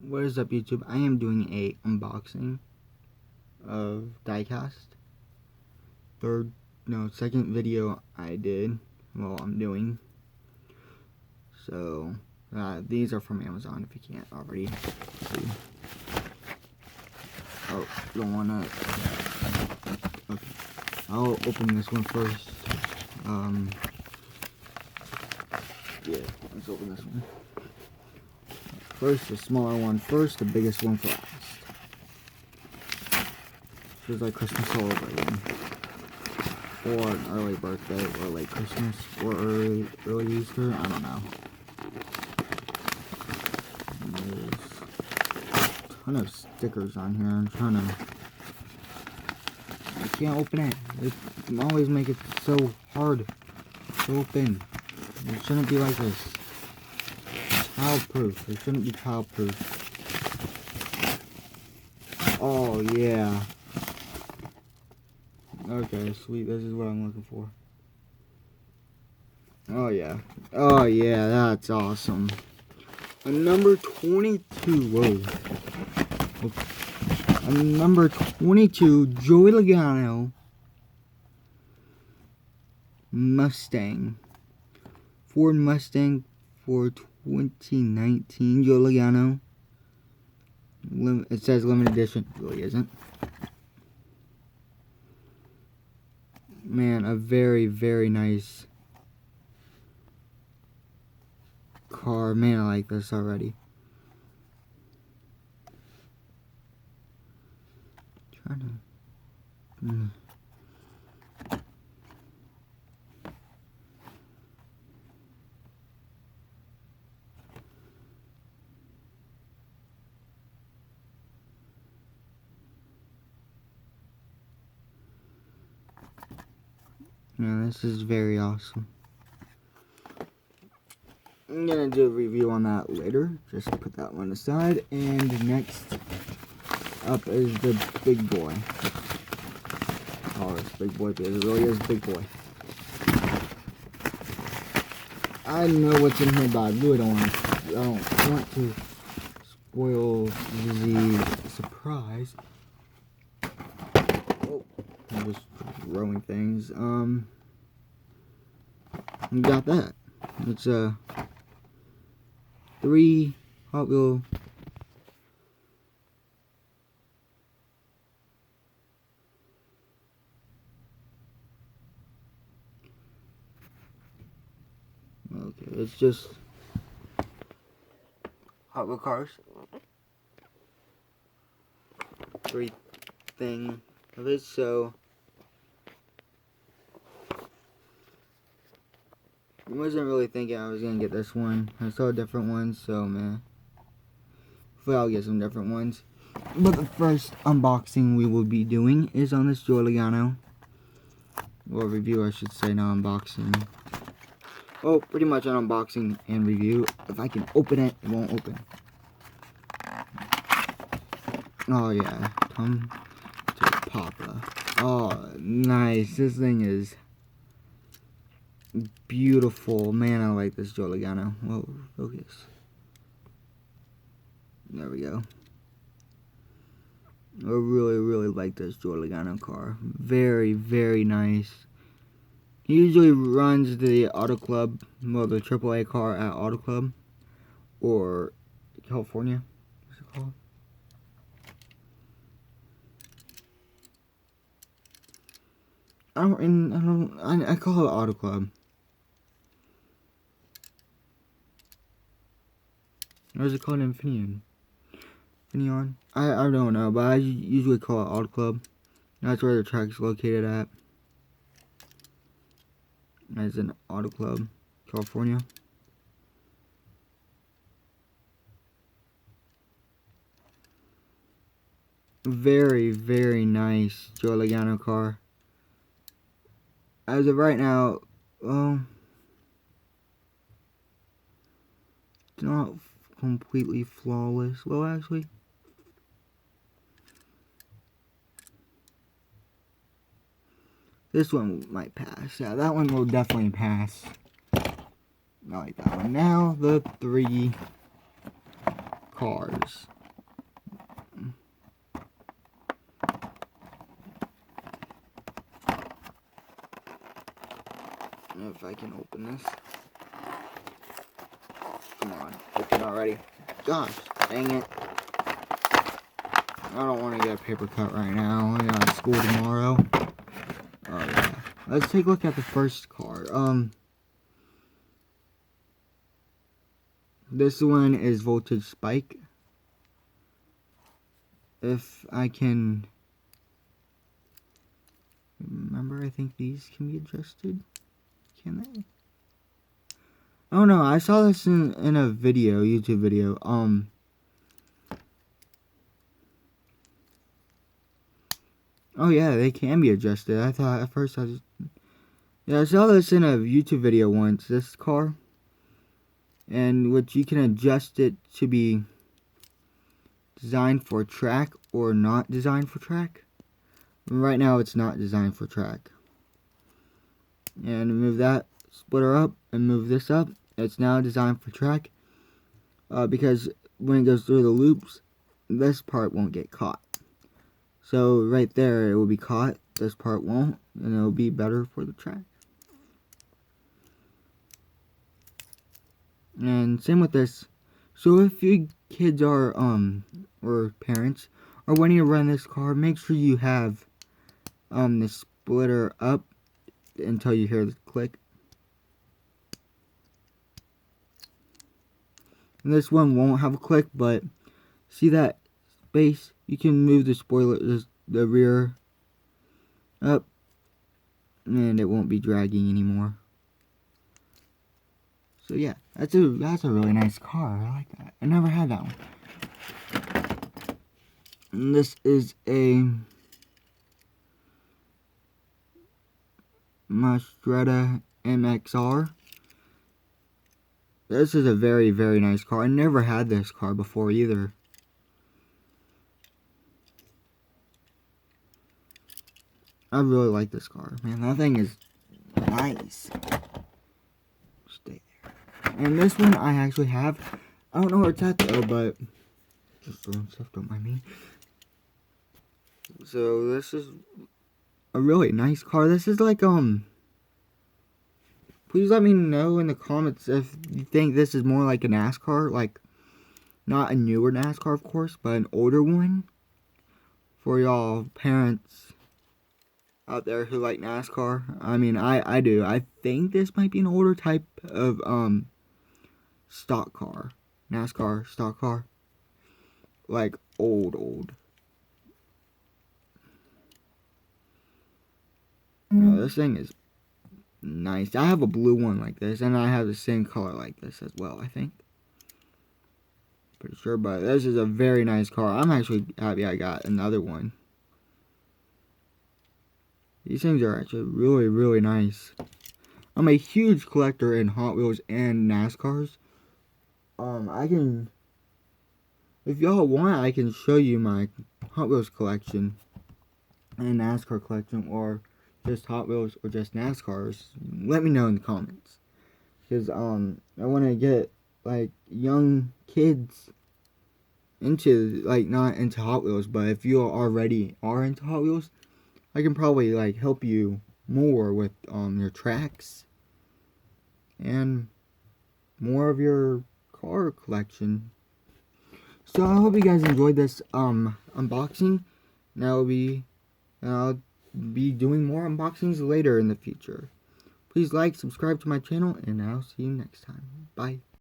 What is up, YouTube? I am doing a unboxing of Diecast. Second video I did. Well, I'm doing. So, these are from Amazon if you can't already see. Oh, don't wanna. Okay, I'll open this one first. Yeah, let's open this one. First, the smaller one first, the biggest one for last. Feels like Christmas all over again. Or an early birthday, or late Christmas, or early Easter, I don't know. There's a ton of stickers on here. I'm trying to... I can't open it. It always make it so hard to open. It shouldn't be like this. Childproof. It shouldn't be childproof. Oh, yeah. Okay, sweet. This is what I'm looking for. Oh, yeah. Oh, yeah. That's awesome. A number 22. Whoa. A number 22 Joey Logano Mustang. Ford Mustang for 2019. Joey Logano. It says limited edition. It really isn't. Man, a very, very nice car. Man, I like this already. Trying to... Yeah, this is very awesome. I'm gonna do a review on that later. Just put that one aside. And next up is the big boy. Oh, it's big boy because it really is big boy. I know what's in here, but I really don't want to spoil the surprise. Oh, I'm just throwing things. We got that. It's a 3 Hot Wheel. Okay, it's just Hot Wheel cars. 3 thing of it, so I wasn't really thinking I was gonna get this one. I saw different ones, so man, hopefully I'll get some different ones. But the first unboxing we will be doing is on this Joey Logano. Well, review, I should say, not unboxing. Oh, pretty much an unboxing and review. If I can open it, it won't open. Oh yeah, come to Papa. Oh, nice. This thing is beautiful. Man, I like this Joey Logano. Whoa, focus. There we go. I really, really like this Joey Logano car. Very, very nice. He usually runs the Auto Club, well, the AAA car at Auto Club, or California. What's it called? I call it Auto Club. Or is it called Infineon? Infineon? I don't know, but I usually call it Auto Club. That's where the track's located at. As an Auto Club, California. Very, very nice Joey Logano car. As of right now, well, it's not completely flawless. Well, actually, this one might pass. Yeah, that one will definitely pass. I like that one. Now, the 3 cars. If I can open this. Come on, open already. Gosh, dang it. I don't want to get a paper cut right now. I got school tomorrow. Oh yeah. Let's take a look at the first car. This one is voltage spike. If I can remember, I think these can be adjusted. Can they? Oh no, I saw this in a video, YouTube video. Oh yeah, they can be adjusted. I thought at first I saw this in a YouTube video once, this car. And which you can adjust it to be designed for track or not designed for track. Right now it's not designed for track. And move that splitter up and move this up. It's now designed for track. Because when it goes through the loops, this part won't get caught. So right there it will be caught, this part won't, and it will be better for the track. And same with this. So if you kids are or parents are wanting to run this car, make sure you have the splitter up until you hear the click. And this one won't have a click, but see that space? You can move the spoiler, the rear up, and it won't be dragging anymore. So yeah, that's a really nice car. I like that. I never had that one. And this is a Mastretta MXR. This is a very, very nice car. I never had this car before either. I really like this car. Man, that thing is nice. Stay there. And this one I actually have. I don't know where it's at though, but just throwing stuff, don't mind me. So this is a really nice car. This is like please let me know in the comments if you think this is more like a NASCAR, like not a newer NASCAR of course, but an older one for y'all parents out there who like NASCAR. I mean, I do. I think this might be an older type of stock car. NASCAR stock car. Like old. No, this thing is nice. I have a blue one like this, and I have the same color like this as well, I think. Pretty sure, but this is a very nice car. I'm actually happy I got another one. These things are actually really, really nice. I'm a huge collector in Hot Wheels and NASCARs. If y'all want, I can show you my Hot Wheels collection and NASCAR collection, or just Hot Wheels or just NASCARs. Let me know in the comments, because I want to get like young kids into, like, not into Hot Wheels, but if you already are into Hot Wheels, I can probably like help you more with your tracks and more of your car collection. So I hope you guys enjoyed this unboxing. I'll be doing more unboxings later in the future. Please like, subscribe to my channel, and I'll see you next time. Bye.